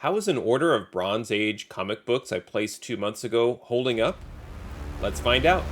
How is an order of Bronze Age comic books I placed 2 months ago holding up? Let's find out.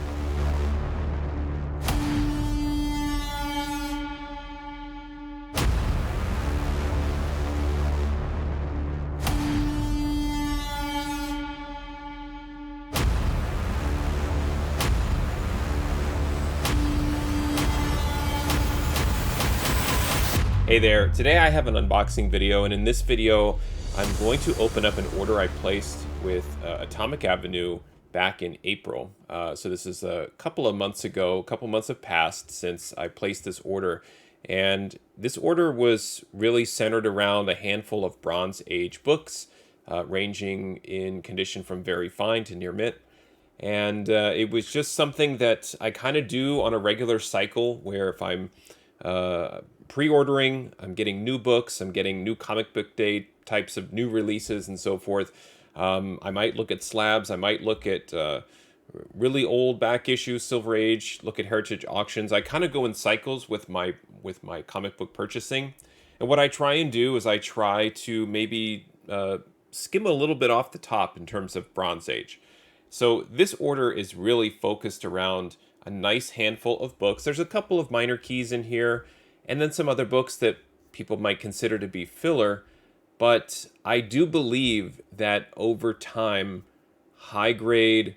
Hey there, today I have an unboxing video, and in this video I'm going to open up an order I placed with Atomic Avenue back in April. So this is a couple of months ago. A couple months have passed since I placed this order, and this order was really centered around a handful of Bronze Age books, ranging in condition from very fine to near mint. And it was just something that I kind of do on a regular cycle, where if I'm pre-ordering, I'm getting new books, I'm getting new comic book day types of new releases and so forth. I might look at slabs, I might look at really old back issues, Silver Age, look at heritage auctions. I kind of go in cycles with my comic book purchasing. And what I try and do is I try to maybe skim a little bit off the top in terms of Bronze Age. So this order is really focused around a nice handful of books. There's a couple of minor keys in here, and then some other books that people might consider to be filler. But I do believe that over time, high grade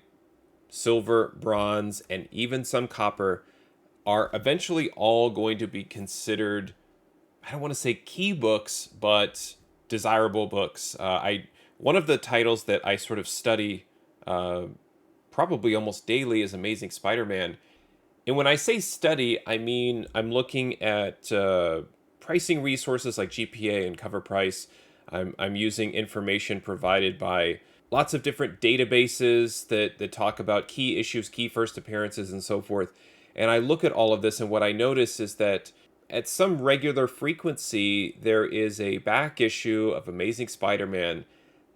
silver, bronze, and even some copper are eventually all going to be considered, I don't want to say key books, but desirable books. One of the titles that I sort of study probably almost daily is Amazing Spider-Man. And when I say study, I mean I'm looking at pricing resources like GPA and cover price. I'm using information provided by lots of different databases that talk about key issues, key first appearances, and so forth. And I look at all of this, and what I notice is that at some regular frequency, there is a back issue of Amazing Spider-Man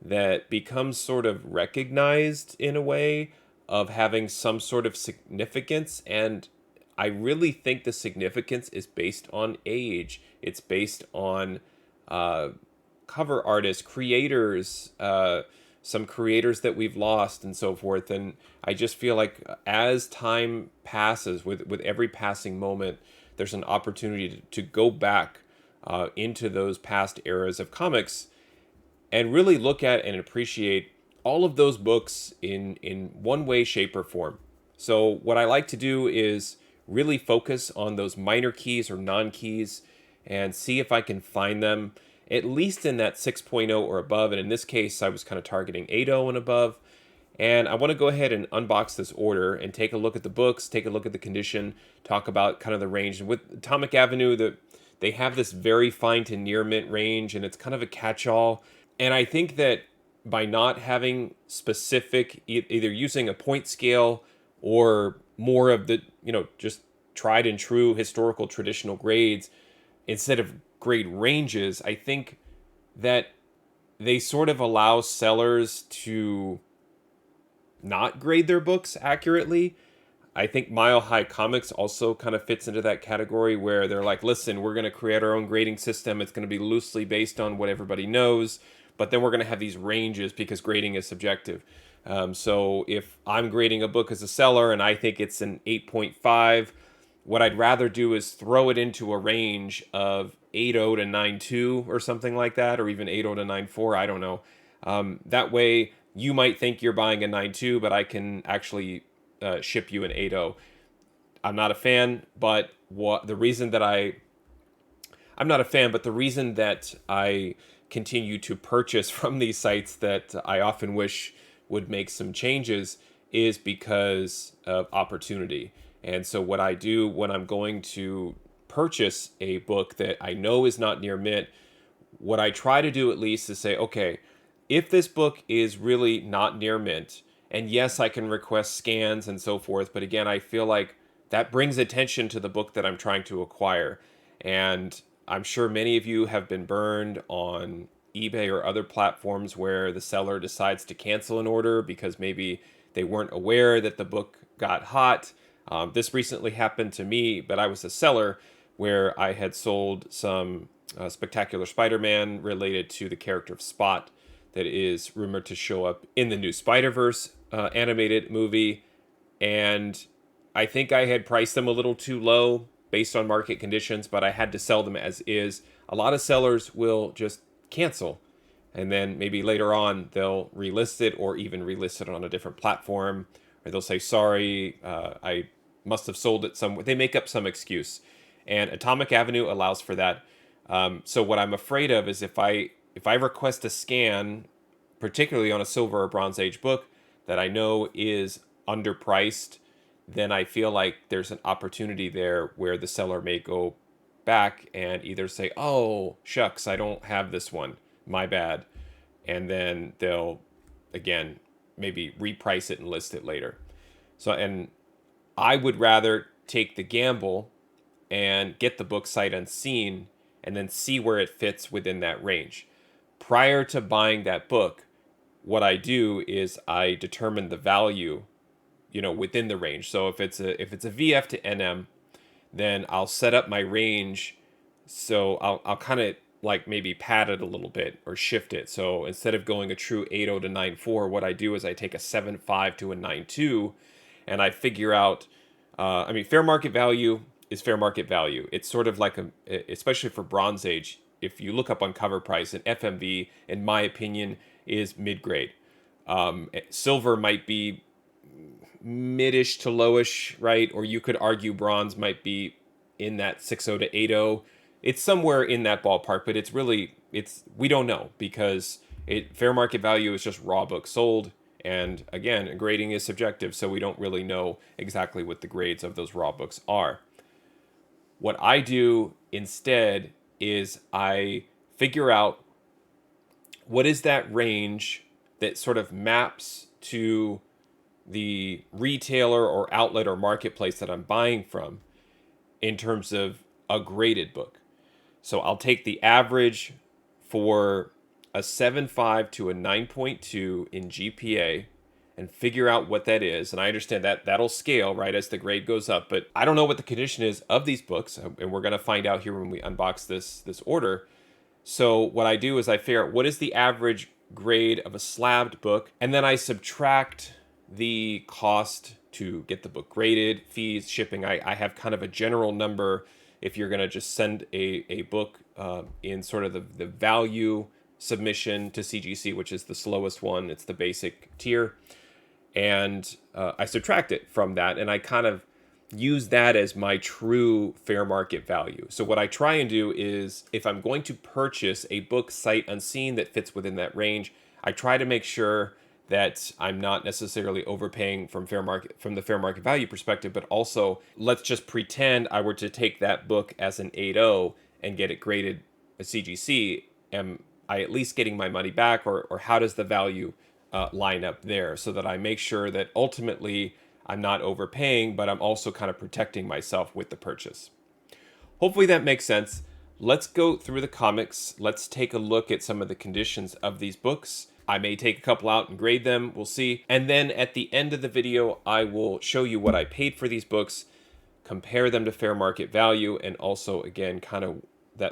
that becomes sort of recognized in a way of having some sort of significance. And I really think the significance is based on age. It's based on cover artists, creators, some creators that we've lost, and so forth. And I just feel like as time passes, with every passing moment, there's an opportunity to go back into those past eras of comics and really look at and appreciate all of those books in one way, shape, or form. So what I like to do is really focus on those minor keys or non-keys and see if I can find them at least in that 6.0 or above. And in this case, I was kind of targeting 8.0 and above. And I want to go ahead and unbox this order and take a look at the books, take a look at the condition, talk about kind of the range. And with Atomic Avenue, they have this very fine to near mint range, and it's kind of a catch-all. And I think that by not having specific, either using a point scale or more of the, just tried and true historical traditional grades instead of grade ranges, I think that they sort of allow sellers to not grade their books accurately. I think Mile High Comics also kind of fits into that category, where they're like, listen, we're going to create our own grading system. It's going to be loosely based on what everybody knows, but then we're going to have these ranges because grading is subjective. So if I'm grading a book as a seller and I think it's an 8.5, what I'd rather do is throw it into a range of 8.0 to 9.2 or something like that, or even 8.0 to 9.4. I don't know. That way, you might think you're buying a 9.2, but I can actually ship you an 8.0. I'm not a fan, but the reason that I continue to purchase from these sites that I often wish would make some changes is because of opportunity. And so what I do when I'm going to purchase a book that I know is not near mint, what I try to do at least is say, okay, if this book is really not near mint, and yes, I can request scans and so forth, but again, I feel like that brings attention to the book that I'm trying to acquire. And I'm sure many of you have been burned on eBay or other platforms where the seller decides to cancel an order because maybe they weren't aware that the book got hot. This recently happened to me, but I was a seller where I had sold some Spectacular Spider-Man related to the character of Spot that is rumored to show up in the new Spider-Verse animated movie. And I think I had priced them a little too low based on market conditions, but I had to sell them as is. A lot of sellers will just cancel, and then maybe later on they'll relist it, or even relist it on a different platform, or they'll say, sorry, I must have sold it somewhere. They make up some excuse, and Atomic Avenue allows for that. So what I'm afraid of is if I request a scan, particularly on a Silver or Bronze Age book that I know is underpriced, then I feel like there's an opportunity there where the seller may go back and either say, oh, shucks, I don't have this one, my bad. And then they'll, again, maybe reprice it and list it later. So, and I would rather take the gamble and get the book sight unseen and then see where it fits within that range. Prior to buying that book, what I do is I determine the value, within the range. So if it's a VF to NM, then I'll set up my range. So I'll kind of like maybe pad it a little bit or shift it. So instead of going a true 8.0 to 9.4, what I do is I take a 7.5 to a 9.2, and I figure out, fair market value is fair market value. It's sort of like especially for Bronze Age, if you look up on cover price, an FMV, in my opinion, is mid-grade. Silver might be midish to lowish, right? Or you could argue bronze might be in that 6.0 to 8.0. It's somewhere in that ballpark, but we don't know, because fair market value is just raw books sold. And again, grading is subjective, so we don't really know exactly what the grades of those raw books are. What I do instead is I figure out what is that range that sort of maps to the retailer or outlet or marketplace that I'm buying from in terms of a graded book. So I'll take the average for a 7.5 to a 9.2 in GPA and figure out what that is. And I understand that that'll scale, right, as the grade goes up. But I don't know what the condition is of these books, and we're going to find out here when we unbox this order. So what I do is I figure out what is the average grade of a slabbed book, and then I subtract the cost to get the book graded, fees, shipping. I have kind of a general number if you're going to just send a book in sort of the value submission to CGC, which is the slowest one. It's the basic tier. And I subtract it from that, and I kind of use that as my true fair market value. So what I try and do is, if I'm going to purchase a book sight unseen that fits within that range, I try to make sure that I'm not necessarily overpaying from the fair market value perspective, but also let's just pretend I were to take that book as an 8.0 and get it graded a CGC. Am I at least getting my money back, or how does the value line up there, so that I make sure that ultimately I'm not overpaying, but I'm also kind of protecting myself with the purchase. Hopefully that makes sense. Let's go through the comics. Let's take a look at some of the conditions of these books. I may take a couple out and grade them. We'll see. And then at the end of the video, I will show you what I paid for these books, compare them to fair market value, and also, again, kind of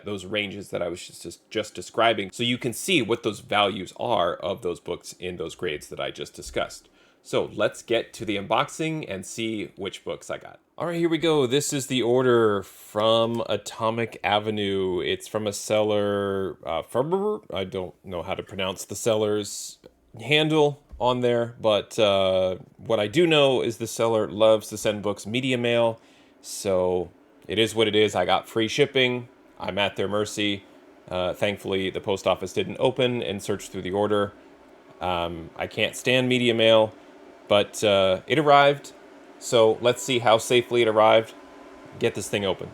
those ranges that I was just describing, so you can see what those values are of those books in those grades that I just discussed. So let's get to the unboxing and see which books I got. All right, here we go. This is the order from Atomic Avenue. It's from a seller, Ferber. I don't know how to pronounce the seller's handle on there, but what I do know is the seller loves to send books media mail, so it is what it is. I got free shipping. I'm at their mercy. Thankfully, the post office didn't open and search through the order. I can't stand media mail, but it arrived. So let's see how safely it arrived. Get this thing open.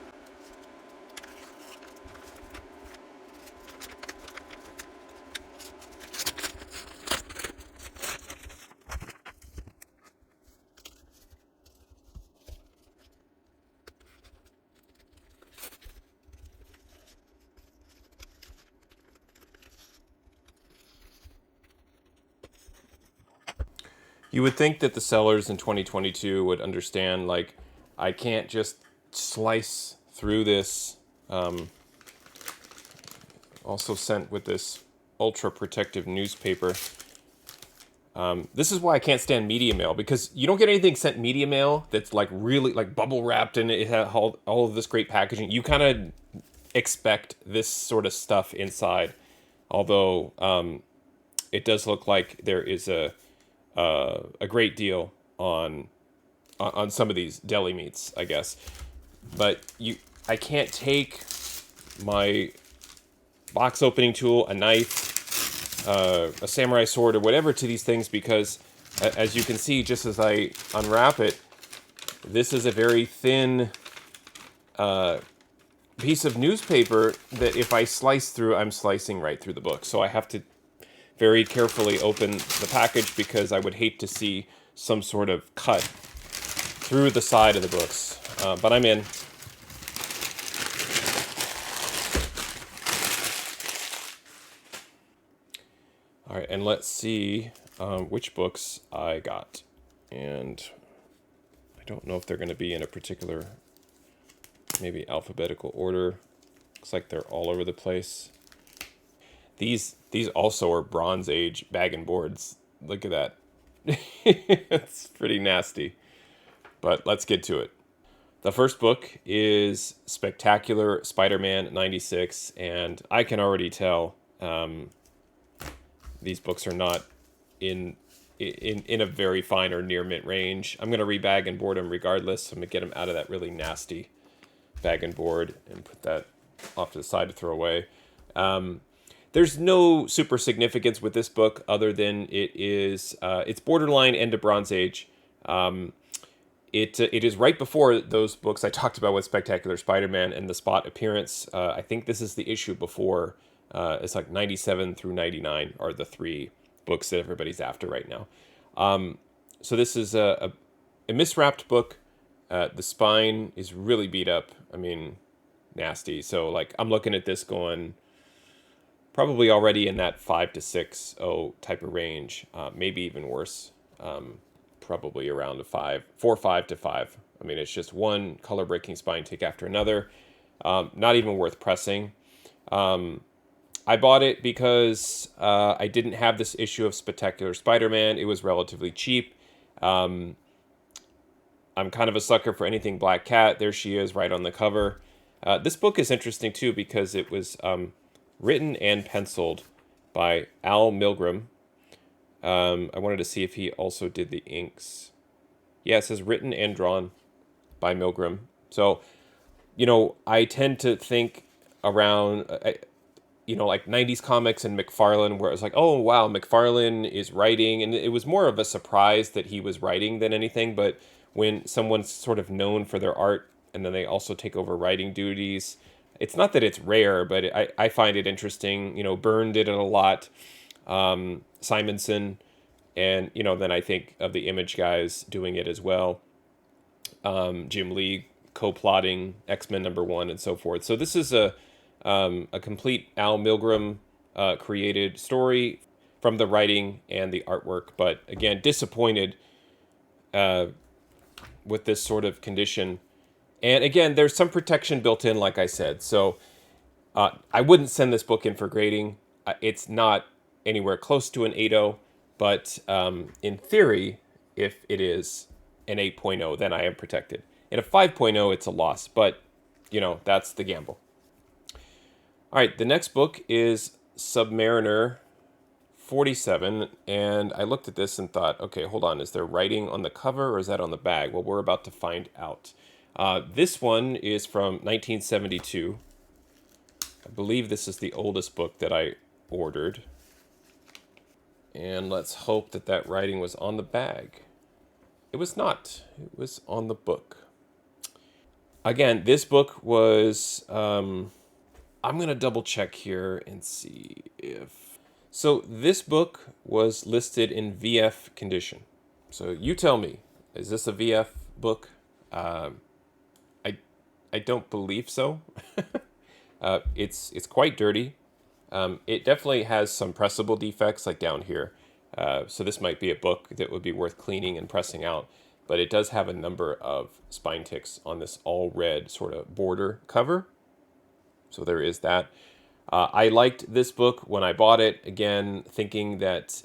You would think that the sellers in 2022 would understand, like, I can't just slice through this. Also sent with this ultra protective newspaper. This is why I can't stand media mail, because you don't get anything sent media mail that's like really like bubble wrapped and it has all of this great packaging. You kind of expect this sort of stuff inside, although it does look like there is a great deal on some of these deli meats, I guess. But I can't take my box opening tool, a knife, a samurai sword, or whatever to these things, because as you can see, just as I unwrap it, this is a very thin piece of newspaper that if I slice through, I'm slicing right through the book. So I have to very carefully open the package, because I would hate to see some sort of cut through the side of the books. But I'm in. All right, and let's see which books I got. And I don't know if they're going to be in a particular, maybe alphabetical order. Looks like they're all over the place. These also are Bronze Age bag and boards. Look at that. It's pretty nasty. But let's get to it. The first book is Spectacular Spider-Man 96, and I can already tell these books are not in a very fine or near mint range. I'm going to rebag and board them regardless. I'm going to get them out of that really nasty bag and board and put that off to the side to throw away. There's no super significance with this book other than it's borderline end of Bronze Age. It is right before those books I talked about with Spectacular Spider-Man and the Spot appearance. I think this is the issue before. It's like 97 through 99 are the three books that everybody's after right now. So this is a miswrapped book. The spine is really beat up. I mean, nasty. So like I'm looking at this going probably already in that 5 to 6.0 type of range, maybe even worse. Probably around a 4.5 to 5. I mean, it's just one color breaking spine tick after another. Not even worth pressing. I bought it because I didn't have this issue of Spectacular Spider-Man. It was relatively cheap. I'm kind of a sucker for anything Black Cat. There she is right on the cover. This book is interesting too because it was written and penciled by Al Milgrom. I wanted to see if he also did the inks. Yeah, it says written and drawn by Milgrom. So, I tend to think around, like 90s comics and McFarlane, where it was like, oh, wow, McFarlane is writing. And it was more of a surprise that he was writing than anything. But when someone's sort of known for their art and then they also take over writing duties, it's not that it's rare, but I find it interesting. Byrne did it a lot. Simonson, and then I think of the Image guys doing it as well. Jim Lee co-plotting X-Men #1 and so forth. So this is a complete Al Milgrom created story from the writing and the artwork. But again, disappointed with this sort of condition. And again, there's some protection built in, like I said. So I wouldn't send this book in for grading. It's not anywhere close to an 8.0, but in theory, if it is an 8.0, then I am protected. In a 5.0, it's a loss, but that's the gamble. All right, the next book is Submariner 47, and I looked at this and thought, okay, hold on, is there writing on the cover or is that on the bag? Well, we're about to find out. This one is from 1972. I believe this is the oldest book that I ordered. And let's hope that writing was on the bag. It was not. It was on the book. Again, this book was... I'm going to double check here and see if... So this book was listed in VF condition. So you tell me, is this a VF book? I don't believe so. It's quite dirty. It definitely has some pressable defects like down here. So this might be a book that would be worth cleaning and pressing out. But it does have a number of spine ticks on this all red sort of border cover. So there is that. I liked this book when I bought it, again, thinking that,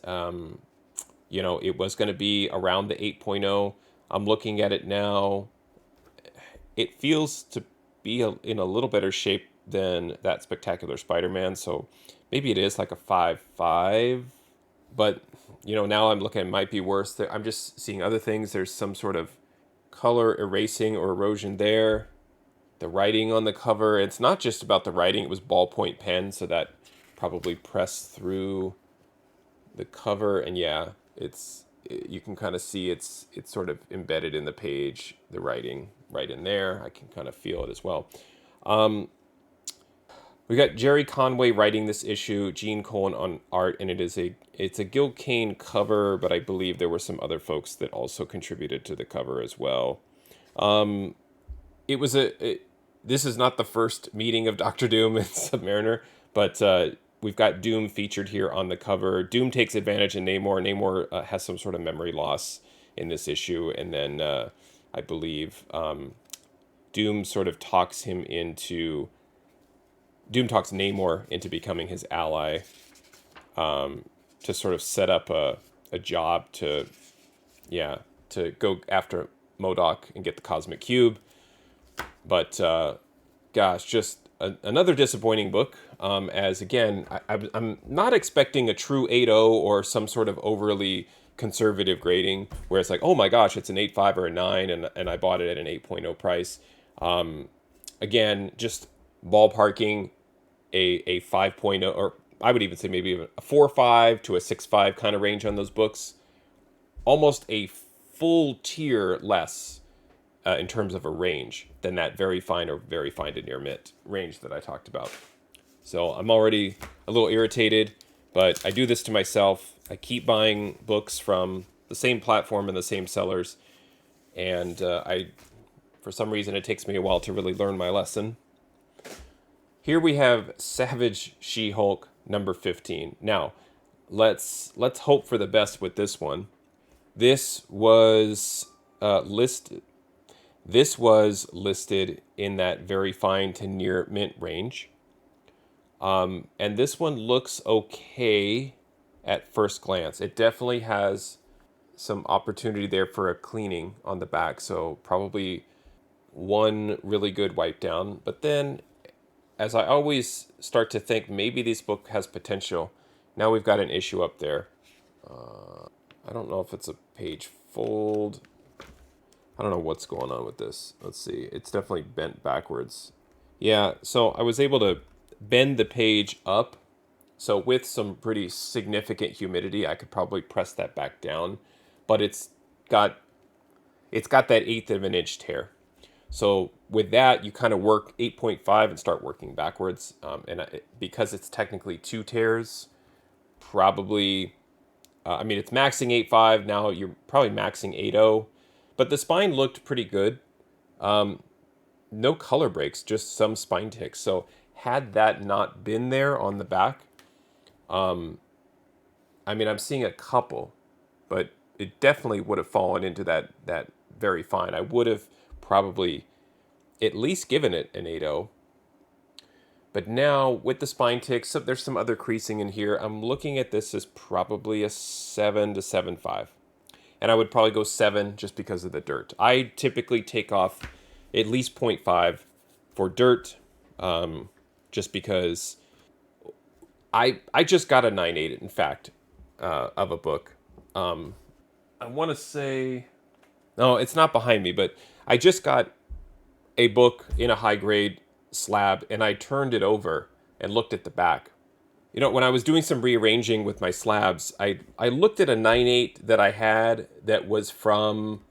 it was going to be around the 8.0. I'm looking at it now. It feels to be in a little better shape than that Spectacular Spider-Man, so maybe it is like a 5.5. But, now I'm looking, it might be worse. I'm just seeing other things. There's some sort of color erasing or erosion there. The writing on the cover, it's not just about the writing, it was ballpoint pen, so that probably pressed through the cover. And yeah, you can kind of see it's sort of embedded in the page, the writing right in there. I can kind of feel it as well. We got Jerry Conway writing this issue, Gene Colan on art, and it's a Gil Kane cover, but I believe there were some other folks that also contributed to the cover as well. It was this is not the first meeting of Doctor Doom and Submariner, but we've got Doom featured here on the cover. Doom takes advantage of Namor. Namor has some sort of memory loss in this issue, and then I believe Doom sort of talks Namor into becoming his ally, to sort of set up a job to go after MODOK and get the Cosmic Cube. But gosh, just another disappointing book. As again, I'm not expecting a true 8.0 or some sort of overly conservative grading where it's like, oh my gosh, it's an 8.5 or a 9, and I bought it at an 8.0 price. Again, just ballparking a 5.0, or I would even say maybe a 4.5 to a 6.5 kind of range on those books. Almost a full tier less in terms of a range than that very fine or very fine to near mint range that I talked about. So I'm already a little irritated, but I do this to myself. I keep buying books from the same platform and the same sellers, and for some reason, it takes me a while to really learn my lesson. Here we have Savage She-Hulk number 15. Now, let's hope for the best with this one. This was listed. This was listed in that very fine to near mint range. And this one looks okay at first glance. It definitely has some opportunity there for a cleaning on the back, so probably one really good wipe down. But then, as I always start to think maybe this book has potential, now we've got an issue up there. I don't know if it's a page fold. I don't know what's going on with this. Let's see. It's definitely bent backwards. Yeah, so I was able to bend the page up. So with some pretty significant humidity, I could probably press that back down. But it's got that 1/8 of an inch tear. So with that, you kind of work 8.5 and start working backwards. Because it's technically 2 tears, probably, it's maxing 8.5. Now you're probably maxing 8.0. But the spine looked pretty good. No color breaks, just some spine ticks. So had that not been there on the back, I'm seeing a couple, but it definitely would have fallen into that very fine. I would have probably at least given it an 8.0. But now with the spine ticks, there's some other creasing in here. I'm looking at this as probably a 7 to 7.5. And I would probably go 7 just because of the dirt. I typically take off at least 0.5 for dirt, just because I just got a 9.8, in fact, of a book. I want to say, no, it's not behind me, but I just got a book in a high grade slab, and I turned it over and looked at the back. When I was doing some rearranging with my slabs, I looked at a 9.8 that I had that was from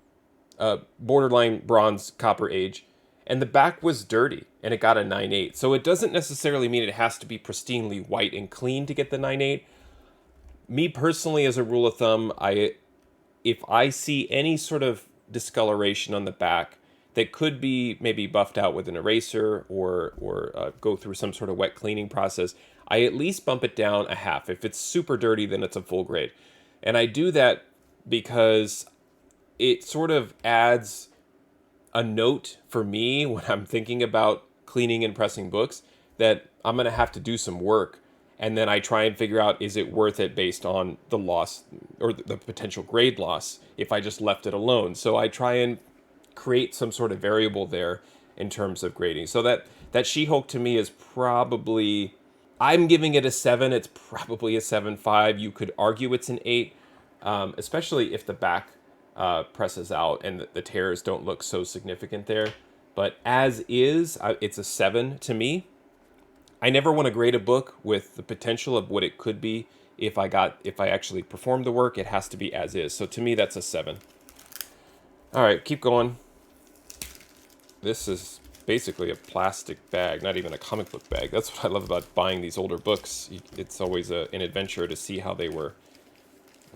borderline bronze copper age, and the back was dirty, and it got a 9.8. So it doesn't necessarily mean it has to be pristinely white and clean to get the 9.8. Me personally, as a rule of thumb, if I see any sort of discoloration on the back that could be maybe buffed out with an eraser or go through some sort of wet cleaning process, I at least bump it down a half. If it's super dirty, then it's a full grade. And I do that because it sort of adds a note for me when I'm thinking about cleaning and pressing books, that I'm going to have to do some work. And then I try and figure out, is it worth it based on the loss or the potential grade loss if I just left it alone? So I try and create some sort of variable there in terms of grading. So that She-Hulk to me is probably, I'm giving it a 7. It's probably a 7.5. You could argue it's an 8, especially if the back presses out and the tears don't look so significant there. But as is, it's a 7 to me. I never want to grade a book with the potential of what it could be if I actually performed the work. It has to be as is. So to me, that's a 7. All right, keep going. This is basically a plastic bag, not even a comic book bag. That's what I love about buying these older books. It's always an adventure to see how they were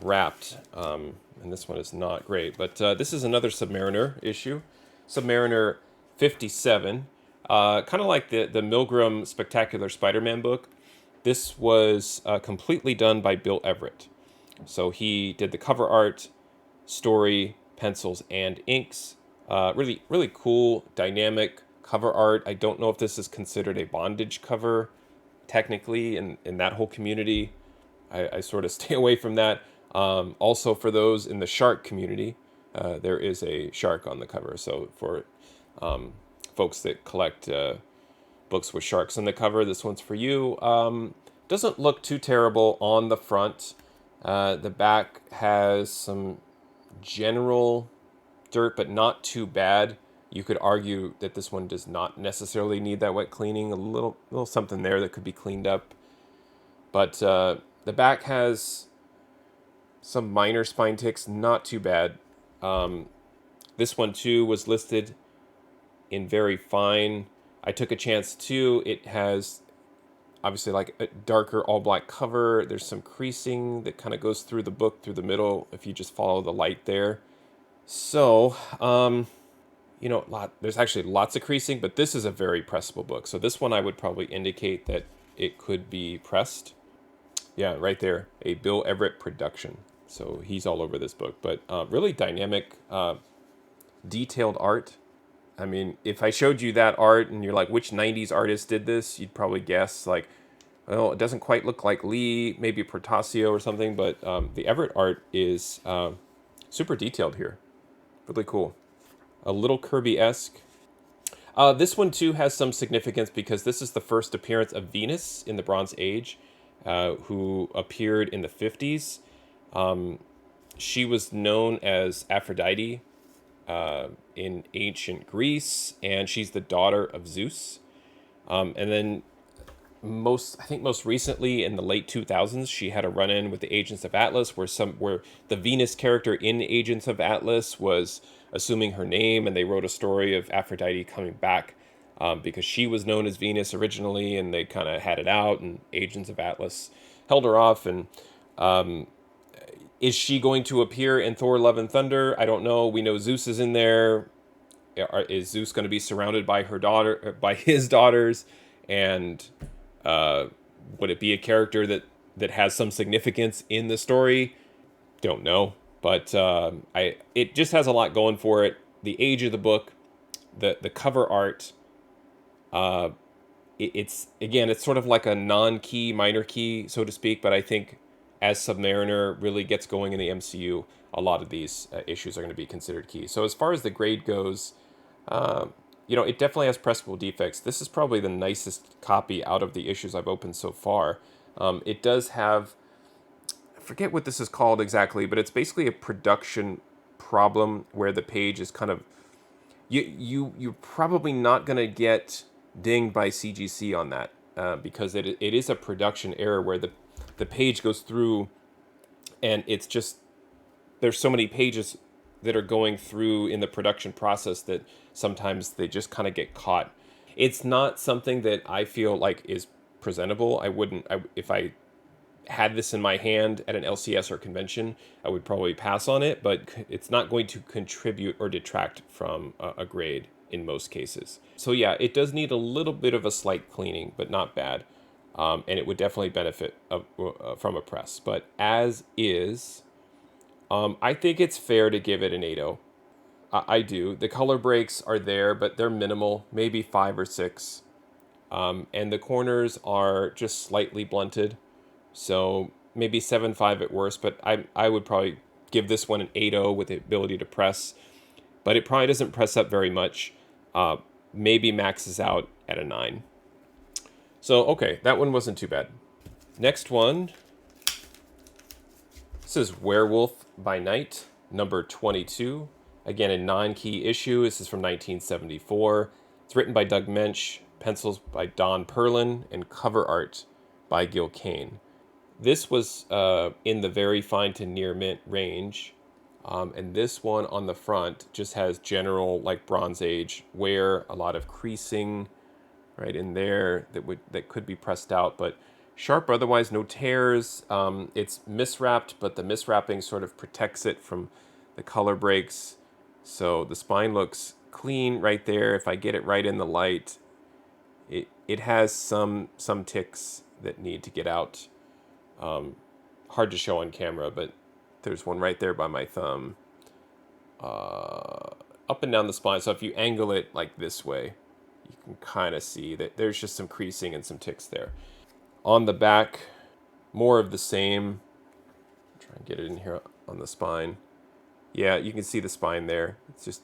wrapped. And this one is not great. But this is another Submariner issue. Submariner 57. Kind of like the Milgram Spectacular Spider-Man book. This was completely done by Bill Everett. So he did the cover art, story, pencils, and inks. Really, really cool, dynamic cover art. I don't know if this is considered a bondage cover, technically, in that whole community. I sort of stay away from that. Also, for those in the shark community, there is a shark on the cover. So for folks that collect books with sharks on the cover, this one's for you. Doesn't look too terrible on the front. The back has some general dirt, but not too bad. You could argue that this one does not necessarily need that wet cleaning. A little something there that could be cleaned up. But the back has some minor spine ticks, not too bad. This one too was listed in very fine. I took a chance too. It has obviously like a darker all black cover. There's some creasing that kind of goes through the book, through the middle, if you just follow the light there. So, there's actually lots of creasing, but this is a very pressable book. So this one I would probably indicate that it could be pressed. Yeah, right there, a Bill Everett production. So he's all over this book, but really dynamic, detailed art. I mean, if I showed you that art and you're like, which 90s artist did this? You'd probably guess like, well, it doesn't quite look like Lee, maybe Portasio or something, but the Everett art is super detailed here. Really cool. A little Kirby-esque. This one too has some significance because this is the first appearance of Venus in the Bronze Age, who appeared in the 50s. She was known as Aphrodite in ancient Greece, and she's the daughter of Zeus. And then most recently in the late 2000s, she had a run-in with the Agents of Atlas, where the Venus character in Agents of Atlas was assuming her name, and they wrote a story of Aphrodite coming back because she was known as Venus originally, and they kind of had it out, and Agents of Atlas held her off. And is she going to appear in Thor: Love and Thunder? I don't know. We know Zeus is in there. Is Zeus going to be surrounded by his daughters? And would it be a character that has some significance in the story? Don't know. But it just has a lot going for it. The age of the book, the cover art. It's sort of like a non-key, minor key, so to speak. But I think as Submariner really gets going in the MCU, a lot of these issues are going to be considered key. So as far as the grade goes, it definitely has pressable defects. This is probably the nicest copy out of the issues I've opened so far. It does have, I forget what this is called exactly, but it's basically a production problem where the page is kind of, you're probably not going to get dinged by CGC on that because it is a production error where the page goes through and it's just, there's so many pages that are going through in the production process that sometimes they just kind of get caught. It's not something that I feel like is presentable. If I had this in my hand at an LCS or convention, I would probably pass on it, but it's not going to contribute or detract from a grade in most cases. So yeah, it does need a little bit of a slight cleaning, but not bad. And it would definitely benefit from a press. But as is, I think it's fair to give it an 8.0. I do. The color breaks are there, but they're minimal, maybe 5 or 6. And the corners are just slightly blunted. So maybe 7.5 at worst, but I would probably give this one an 8.0 with the ability to press. But it probably doesn't press up very much. Maybe maxes out at a 9. So, okay, that one wasn't too bad. Next one. This is Werewolf by Night, number 22. Again, a 9-key issue. This is from 1974. It's written by Doug Mensch, pencils by Don Perlin, and cover art by Gil Kane. This was in the very fine to near mint range. And this one on the front just has general, like, Bronze Age wear, a lot of creasing right in there that could be pressed out, but sharp otherwise, no tears. It's miswrapped, but the miswrapping sort of protects it from the color breaks. So the spine looks clean right there. If I get it right in the light, it has some ticks that need to get out. Hard to show on camera, but there's one right there by my thumb. Up and down the spine. So if you angle it like this way, you can kind of see that there's just some creasing and some ticks there. On the back, more of the same. Try and get it in here on the spine. Yeah, you can see the spine there. It's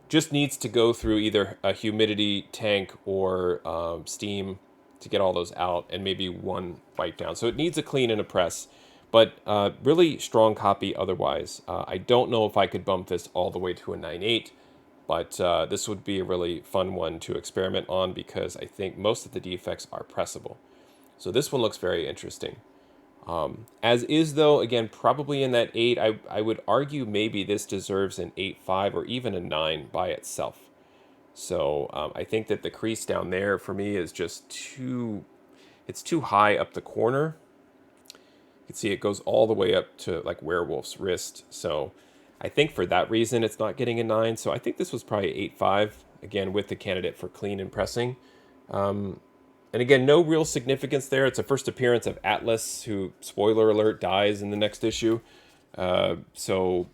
just needs to go through either a humidity tank or steam to get all those out, and maybe one wipe down. So it needs a clean and a press, but really strong copy otherwise. I don't know if I could bump this all the way to a 9.8, but this would be a really fun one to experiment on because I think most of the defects are pressable. So this one looks very interesting. As is, though, again, probably in that 8. I would argue maybe this deserves an 8.5 or even a 9 by itself. So I think that the crease down there for me is just it's too high up the corner. You can see it goes all the way up to like Werewolf's wrist. So I think for that reason it's not getting a 9. So I think this was probably 8.5, again, with the candidate for clean and pressing. And again, no real significance there. It's a first appearance of Atlas, who, spoiler alert, dies in the next issue. So,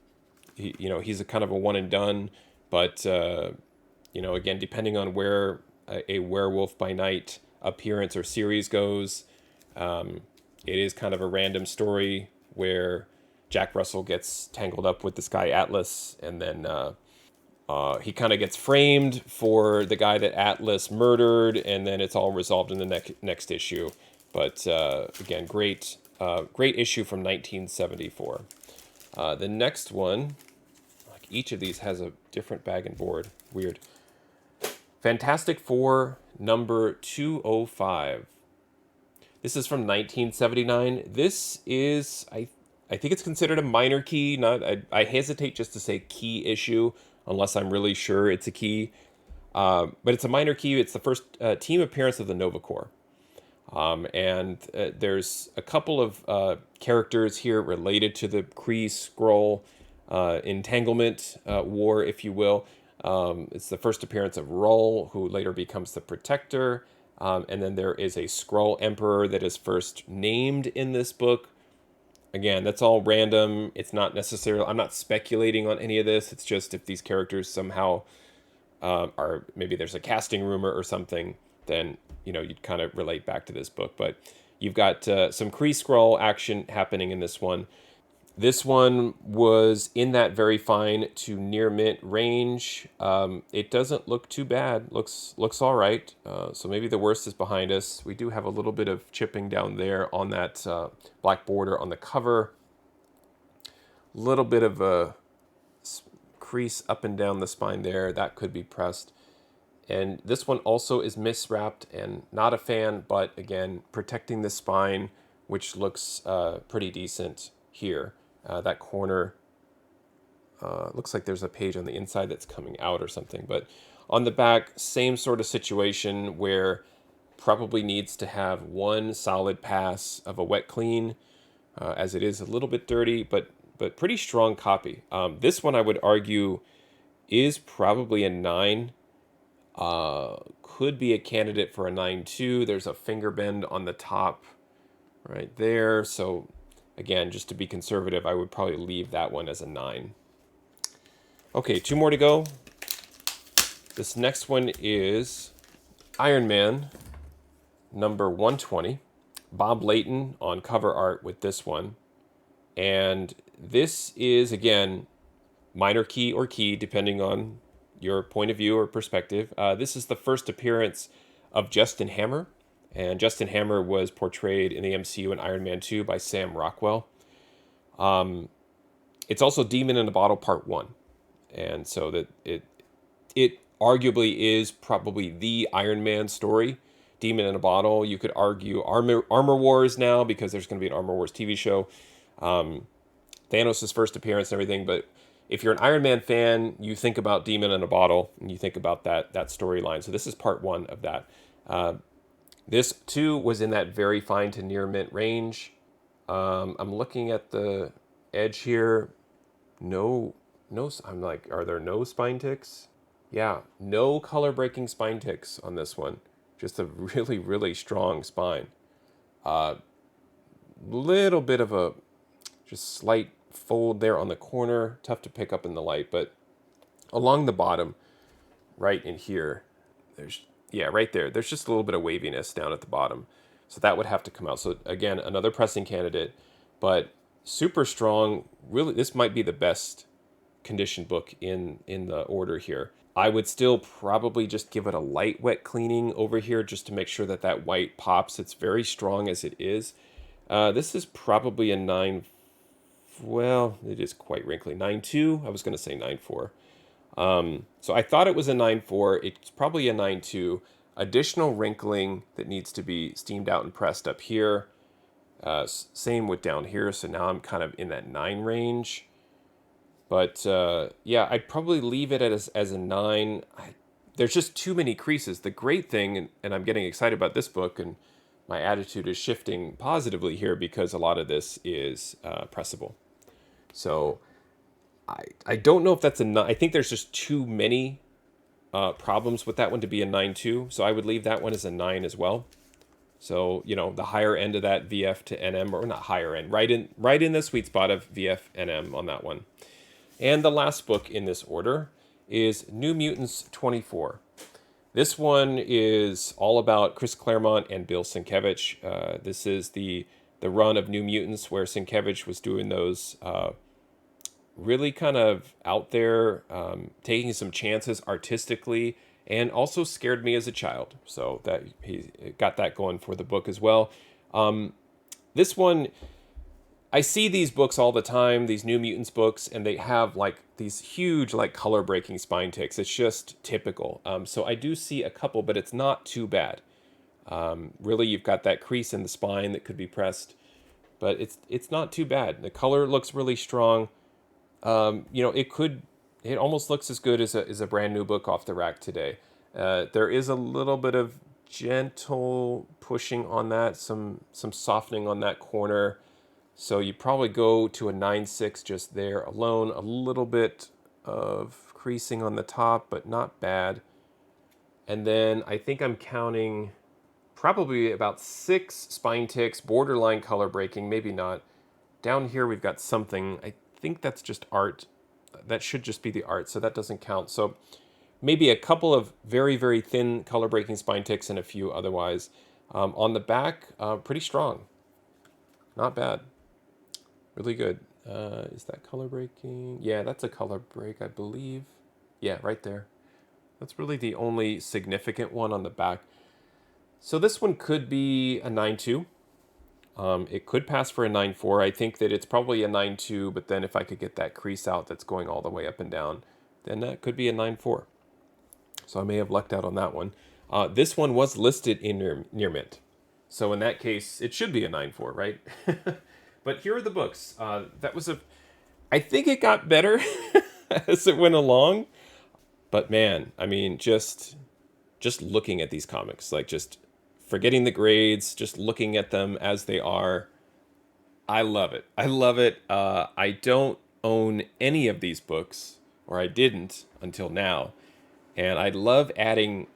he's a kind of a one and done. But, again, depending on where a Werewolf by Night appearance or series goes, it is kind of a random story where Jack Russell gets tangled up with this guy Atlas, and then he kind of gets framed for the guy that Atlas murdered, and then it's all resolved in the next issue. But again, great issue from 1974. The next one, like each of these has a different bag and board. Weird. Fantastic Four number 205. This is from 1979. This is, I think it's considered a minor key. I hesitate just to say key issue, unless I'm really sure it's a key. But it's a minor key. It's the first team appearance of the Nova Corps. And there's a couple of characters here related to the Kree Skrull entanglement war, if you will. It's the first appearance of Rull, who later becomes the Protector. And then there is a Skrull Emperor that is first named in this book. Again, that's all random. It's not necessarily, I'm not speculating on any of this. It's just if these characters somehow are, maybe there's a casting rumor or something, then, you'd kind of relate back to this book. But you've got some Kree Skrull action happening in this one. This one was in that very fine to near mint range. It doesn't look too bad. Looks all right. So maybe the worst is behind us. We do have a little bit of chipping down there on that black border on the cover. A little bit of a crease up and down the spine there. That could be pressed. And this one also is miswrapped, and not a fan, but again, protecting the spine, which looks pretty decent here. That corner looks like there's a page on the inside that's coming out or something. But on the back, same sort of situation where probably needs to have one solid pass of a wet clean, as it is a little bit dirty, but pretty strong copy. This one I would argue is probably a 9. Could be a candidate for a 9.2. There's a finger bend on the top right there. So again, just to be conservative, I would probably leave that one as a 9. Okay, 2 more to go. This next one is Iron Man number 120. Bob Layton on cover art with this one. And this is, again, minor key or key, depending on your point of view or perspective. This is the first appearance of Justin Hammer. And Justin Hammer was portrayed in the MCU in Iron Man 2 by Sam Rockwell. It's also Demon in a Bottle Part 1. And so that it arguably is probably the Iron Man story. Demon in a Bottle. You could argue Armor Wars now, because there's going to be an Armor Wars TV show. Thanos' first appearance and everything. But if you're an Iron Man fan, you think about Demon in a Bottle, and you think about that storyline. So this is part 1 of that. This, too, was in that very fine to near mint range. I'm looking at the edge here. No, I'm like, are there no spine ticks? Yeah, no color breaking spine ticks on this one. Just a really, really strong spine. Little bit of a just slight fold there on the corner. Tough to pick up in the light, but along the bottom, right in here, right there. There's just a little bit of waviness down at the bottom. So that would have to come out. So again, another pressing candidate, but super strong. Really, this might be the best condition book in the order here. I would still probably just give it a light wet cleaning over here just to make sure that white pops. It's very strong as it is. This is probably a 9. Well, it is quite wrinkly. 9.2. I was going to say 9.4. So I thought it was a 9.4. It's probably a 9.2. Additional wrinkling that needs to be steamed out and pressed up here. Same with down here. So now I'm kind of in that 9 range. But yeah, I'd probably leave it as a 9. There's just too many creases. The great thing, and I'm getting excited about this book, and my attitude is shifting positively here because a lot of this is pressable. So I don't know if that's a 9. I think there's just too many problems with that one to be a 9.2. So I would leave that one as a 9 as well. So, the higher end of that VF to NM, or not higher end, right in the sweet spot of VF NM on that one. And the last book in this order is New Mutants 24. This one is all about Chris Claremont and Bill Sienkiewicz. This is the run of New Mutants where Sienkiewicz was doing those really kind of out there, taking some chances artistically, and also scared me as a child. So that he got that going for the book as well. This one, I see these books all the time, these New Mutants books, and they have like these huge like color breaking spine ticks. It's just typical. So I do see a couple, but it's not too bad. Really, you've got that crease in the spine that could be pressed, but it's not too bad. The color looks really strong. It almost looks as good as a brand new book off the rack today. There is a little bit of gentle pushing on that, some softening on that corner. So you probably go to a 9.6 just there alone. A little bit of creasing on the top, but not bad. And then I think I'm counting probably about 6 spine ticks, borderline color breaking, maybe not. Down here we've got something. I think that's just art. That should just be the art, so that doesn't count. So maybe a couple of very, very thin color breaking spine ticks and a few otherwise. On the back, pretty strong. Not bad. Really good. Is that color breaking? Yeah, that's a color break, I believe. Yeah, right there. That's really the only significant one on the back. So this one could be a 9.2. It could pass for a 9.4. I think that it's probably a 9.2, but then if I could get that crease out that's going all the way up and down, then that could be a 9.4. So I may have lucked out on that one. This one was listed in near mint. So in that case, it should be a 9.4, right? But here are the books. I think it got better as it went along. But man, I mean, just looking at these comics, like just forgetting the grades, just looking at them as they are. I love it. I love it. I don't own any of these books, or I didn't until now. And I love adding,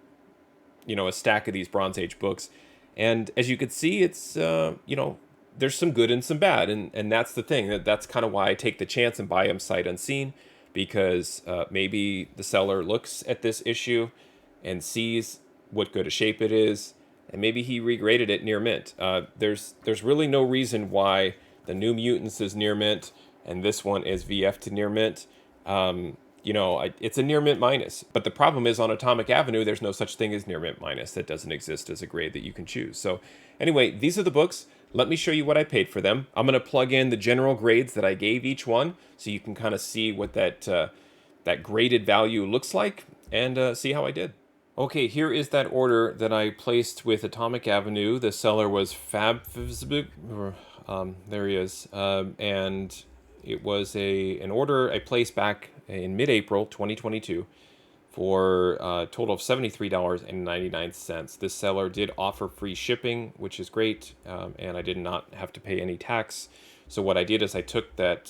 a stack of these Bronze Age books. And as you can see, it's, there's some good and some bad. And that's the thing. That's kind of why I take the chance and buy them sight unseen. Because maybe the seller looks at this issue and sees what good a shape it is and maybe he regraded it near mint. There's really no reason why the New Mutants is near mint and this one is VF to near mint. It's a near mint minus. But the problem is on Atomic Avenue, there's no such thing as near mint minus. That doesn't exist as a grade that you can choose. So anyway, these are the books. Let me show you what I paid for them. I'm going to plug in the general grades that I gave each one so you can kind of see what that graded value looks like and see how I did. Okay, here is that order that I placed with Atomic Avenue. The seller was there he is. And it was an order I placed back in mid-April 2022 for a total of $73.99. This seller did offer free shipping, which is great, and I did not have to pay any tax. So what I did is I took that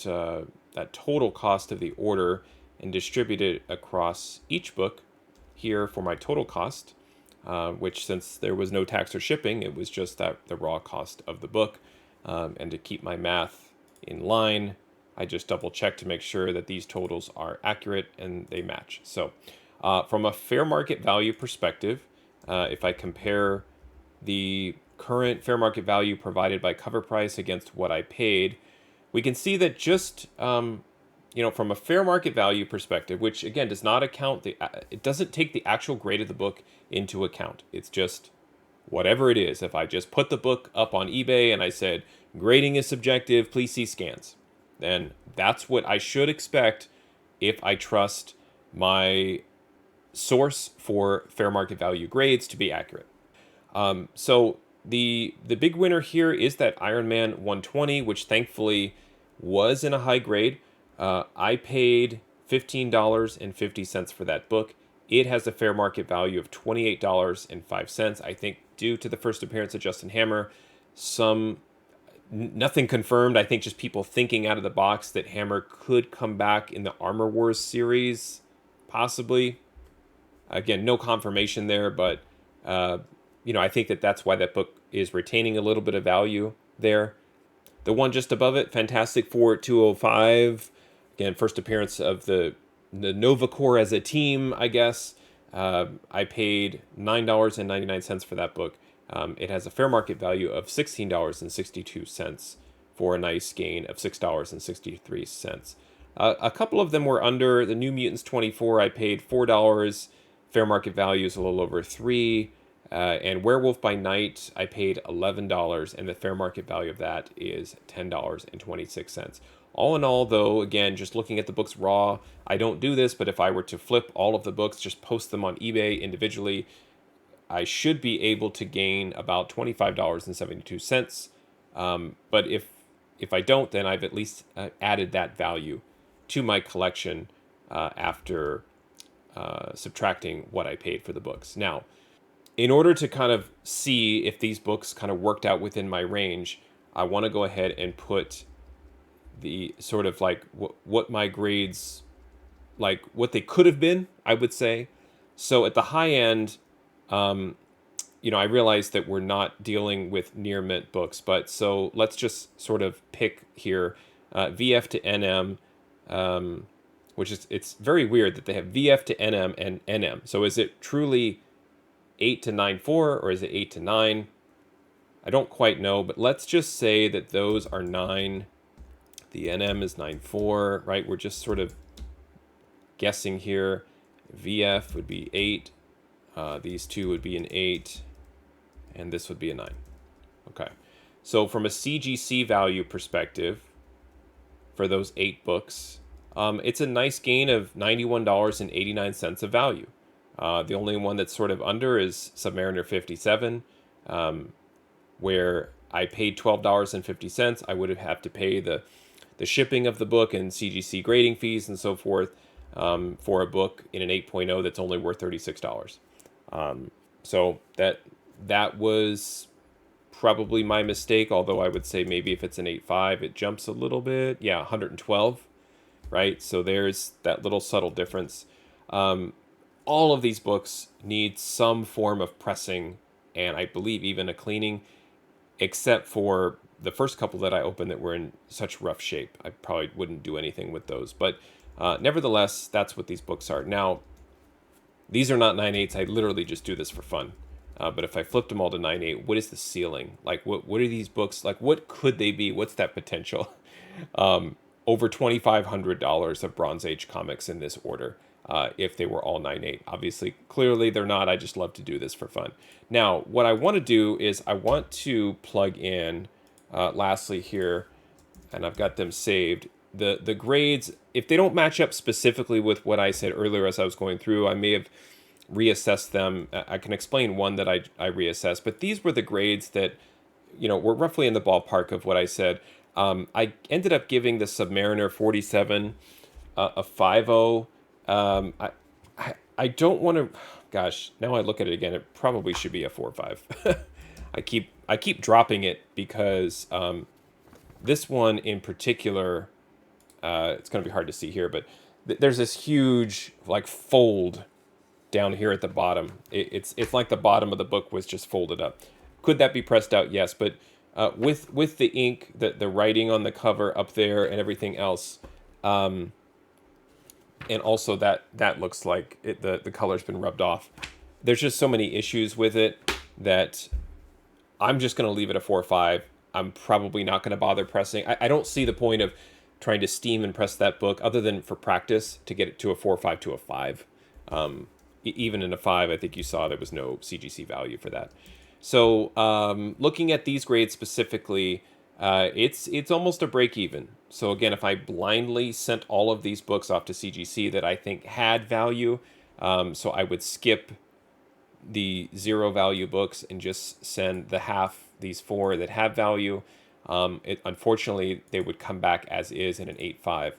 total cost of the order and distributed it across each book here for my total cost, which, since there was no tax or shipping, it was just the raw cost of the book. And to keep my math in line, I just double check to make sure that these totals are accurate and they match. So from a fair market value perspective, if I compare the current fair market value provided by cover price against what I paid, we can see that just from a fair market value perspective, which again does not account it doesn't take the actual grade of the book into account. It's just whatever it is. If I just put the book up on eBay and I said grading is subjective, please see scans, then that's what I should expect if I trust my source for fair market value grades to be accurate. So the big winner here is that Iron Man 120, which thankfully was in a high grade. I paid $15.50 for that book. It has a fair market value of $28.05. I think due to the first appearance of Justin Hammer, nothing confirmed. I think just people thinking out of the box that Hammer could come back in the Armor Wars series, possibly. Again, no confirmation there, but I think that's why that book is retaining a little bit of value there. The one just above it, Fantastic Four 205. Again, first appearance of the Nova Corps as a team, I guess. I paid $9.99 for that book. It has a fair market value of $16.62 for a nice gain of $6.63. A couple of them were under. The New Mutants 24, I paid $4. Fair market value is a little over $3. And Werewolf by Night, I paid $11, and the fair market value of that is $10.26. All in all, though, again, just looking at the books raw, I don't do this, but if I were to flip all of the books, just post them on eBay individually, I should be able to gain about $25.72. But if I don't, then I've at least added that value to my collection after subtracting what I paid for the books. Now, in order to kind of see if these books kind of worked out within my range, I want to go ahead and put the sort of like what my grades, like what they could have been, I would say. So at the high end, I realize that we're not dealing with near mint books, but so let's just sort of pick here VF to NM, which is, it's very weird that they have VF to NM and NM. So is it truly 8 to 9.4 or is it 8 to 9? I don't quite know, but let's just say that those are 9. The NM is 9.4, right? We're just sort of guessing here. VF would be 8. These two would be an 8. And this would be a 9. Okay. So from a CGC value perspective, for those 8 books, it's a nice gain of $91.89 of value. The only one that's sort of under is Submariner 57, where I paid $12.50. I would have to pay the shipping of the book and CGC grading fees and so forth for a book in an 8.0 that's only worth $36. So that was probably my mistake, although I would say maybe if it's an 8.5, it jumps a little bit. Yeah, 112, right? So there's that little subtle difference. All of these books need some form of pressing, and I believe even a cleaning, except for the first couple that I opened that were in such rough shape. I probably wouldn't do anything with those. But nevertheless, that's what these books are. Now, these are not 9/8. I literally just do this for fun. But if I flipped them all to 9.8, what is the ceiling? Like, what are these books? Like, what could they be? What's that potential? Over $2,500 of Bronze Age comics in this order, if they were all 9.8. Obviously, clearly they're not. I just love to do this for fun. Now, what I want to do is I want to plug in, lastly here, and I've got them saved. The grades, if they don't match up specifically with what I said earlier as I was going through, I may have reassessed them. I can explain one that I reassessed, but these were the grades that, were roughly in the ballpark of what I said. I ended up giving the Submariner 47 a 5.0. I don't want to. Gosh, now I look at it again. It probably should be a 4.5. I keep dropping it because this one in particular, it's going to be hard to see here, but there's this huge like fold down here at the bottom. It's like the bottom of the book was just folded up. Could that be pressed out? Yes, but with the ink, the writing on the cover up there and everything else, and also that looks like the color's been rubbed off. There's just so many issues with it that I'm just going to leave it a 4.5. I'm probably not going to bother pressing. I don't see the point of trying to steam and press that book other than for practice to get it to a 4.5 to a 5. Even in a 5, I think you saw there was no CGC value for that. So looking at these grades specifically, it's almost a break even. So again, if I blindly sent all of these books off to CGC that I think had value, so I would skip the 0 value books and just send the half, these 4 that have value. Unfortunately, they would come back as is in an 8.5,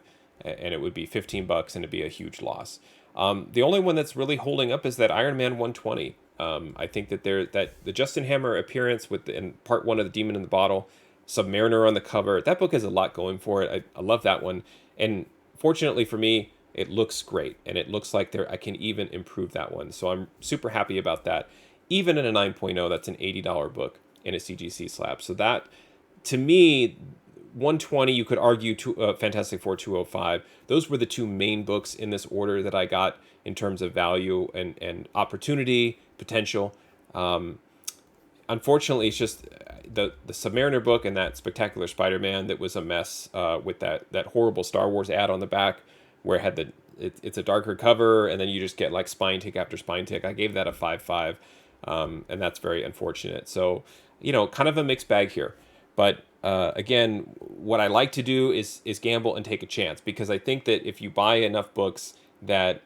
and it would be $15 and it'd be a huge loss. The only one that's really holding up is that Iron Man 120. I think that the Justin Hammer appearance in part 1 of the Demon in the Bottle, Submariner on the cover, that book has a lot going for it. I love that one, and fortunately for me, it looks great, and it looks like I can even improve that one. So I'm super happy about that. Even in a 9.0, that's an $80 book in a CGC slab. So that, to me, 120, you could argue Fantastic Four 205. Those were the 2 main books in this order that I got in terms of value and opportunity, potential. Unfortunately, it's just the Submariner book and that Spectacular Spider-Man that was a mess with that horrible Star Wars ad on the back where it had it's a darker cover and then you just get like spine tick after spine tick. I gave that a 5.5, and that's very unfortunate. So, kind of a mixed bag here. But again, what I like to do is gamble and take a chance, because I think that if you buy enough books that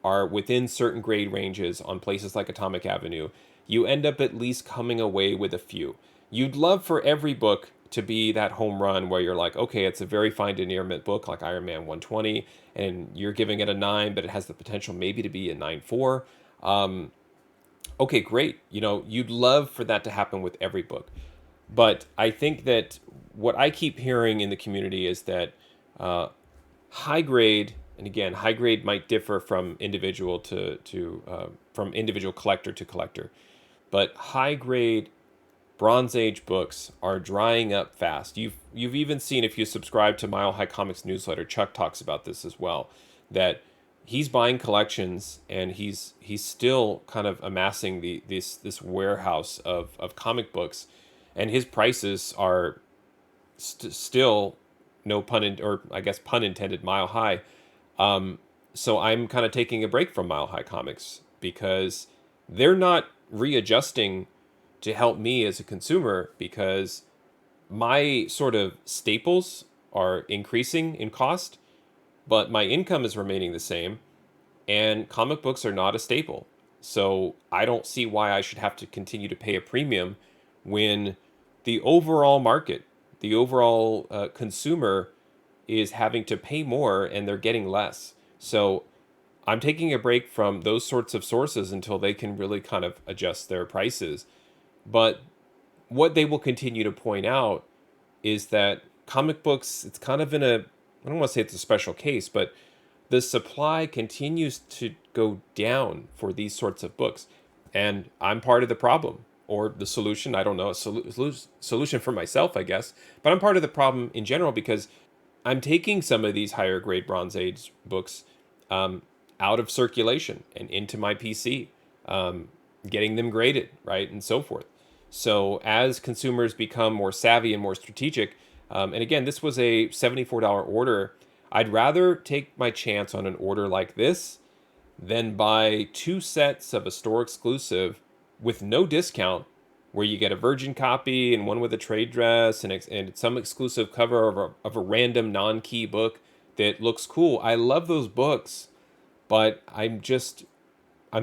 are within certain grade ranges on places like Atomic Avenue, you end up at least coming away with a few. You'd love for every book to be that home run where you're like, okay, it's a very fine denirment book like Iron Man 120, and you're giving it a 9, but it has the potential maybe to be a 9.4. Okay, great. You'd love for that to happen with every book. But I think that what I keep hearing in the community is that high grade, and again, high grade might differ from individual from individual collector to collector, but high grade Bronze Age books are drying up fast. You've even seen, if you subscribe to Mile High Comics newsletter, Chuck talks about this as well, that he's buying collections and he's still kind of amassing this warehouse of comic books, and his prices are still, no pun or I guess pun intended, mile high. So I'm kind of taking a break from Mile High Comics because they're not readjusting to help me as a consumer, because my sort of staples are increasing in cost, but my income is remaining the same, and comic books are not a staple. So I don't see why I should have to continue to pay a premium when the overall market, the overall consumer is having to pay more and they're getting less. So I'm taking a break from those sorts of sources until they can really kind of adjust their prices. But what they will continue to point out is that comic books, it's kind of I don't want to say it's a special case, but the supply continues to go down for these sorts of books. And I'm part of the problem, or the solution. I don't know, a solution for myself, I guess. But I'm part of the problem in general, because I'm taking some of these higher grade Bronze Age books out of circulation and into my PC. getting them graded, right, and so forth. So as consumers become more savvy and more strategic, and again, this was a $74 order, I'd rather take my chance on an order like this than buy 2 sets of a store exclusive with no discount, where you get a virgin copy and one with a trade dress and some exclusive cover of a random non-key book that looks cool. I love those books, but I'm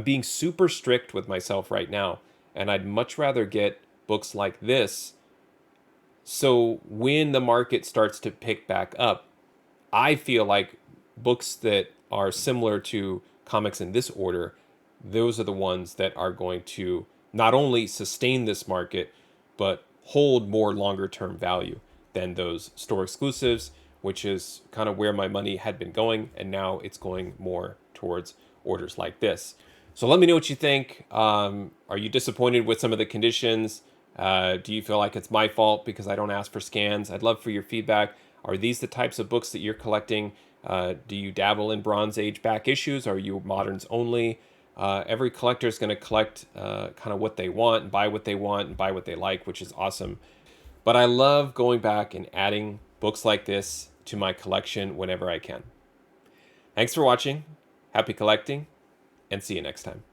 being super strict with myself right now, and I'd much rather get books like this. So when the market starts to pick back up, I feel like books that are similar to comics in this order, those are the ones that are going to not only sustain this market, but hold more longer term value than those store exclusives, which is kind of where my money had been going. And now it's going more towards orders like this. So let me know what you think. Are you disappointed with some of the conditions? Do you feel like it's my fault because I don't ask for scans? I'd love for your feedback. Are these the types of books that you're collecting? Do you dabble in Bronze Age back issues? Are you moderns only? Every collector is going to collect kind of what they want, and buy what they want, and buy what they like, which is awesome. But I love going back and adding books like this to my collection whenever I can. Thanks for watching. Happy collecting, and see you next time.